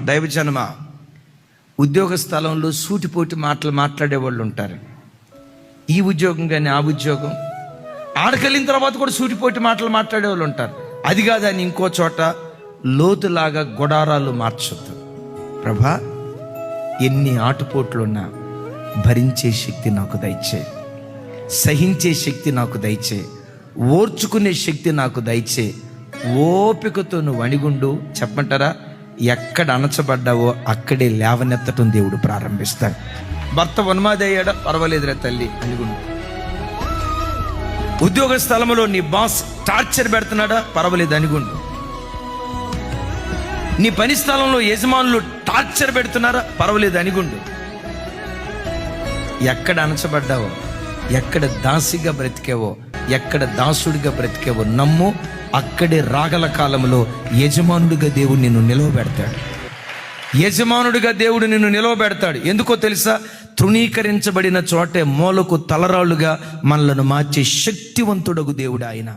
దైవజనమా, ఉద్యోగ స్థలంలో సూటిపోటి మాటలు మాట్లాడే వాళ్ళు ఉంటారు. ఈ ఉద్యోగం కానీ ఆ ఉద్యోగం, ఆడకెళ్ళిన తర్వాత కూడా సూటిపోటి మాటలు మాట్లాడే వాళ్ళు ఉంటారు. అది కాదని ఇంకో చోట లోతులాగా గుడారాలు మార్చొద్దు. ప్రభా, ఎన్ని ఆటుపోట్లున్నా భరించే శక్తి నాకు దయచే, సహించే శక్తి నాకు దయచే, ఓర్చుకునే శక్తి నాకు దయచే, ఓపికతో నువ్వు అణిగుండు. చెప్పమంటారా? ఎక్కడ అణచబడ్డావో అక్కడే లేవనెత్తటం దేవుడు ప్రారంభిస్తాడు. భర్త ఉన్మాది అయ్యాడా? పర్వాలేదురా తల్లి, అణిగుండు. ఉద్యోగ స్థలంలో నీ బాస్ టార్చర్ పెడుతున్నాడా? పర్వాలేదు, అణిగుండు. నీ పని స్థలంలో యజమానులు టార్చర్ పెడుతున్నారా? పర్వాలేదు, అణిగుండు. ఎక్కడ అణచబడ్డావో, ఎక్కడ దాసిగా బ్రతికేవో, ఎక్కడ దాసుడిగా బ్రతికేవో నమ్ము, అక్కడే రాగల కాలంలో యజమానుడిగా దేవుడు నిన్ను నిలవబెడతాడు. యజమానుడిగా దేవుడు నిన్ను నిలవబెడతాడు. ఎందుకో తెలుసా? తృణీకరించబడిన చోటే మూలకు తలరాళ్ళుగా మనలను మార్చే శక్తివంతుడగు దేవుడు ఆయన.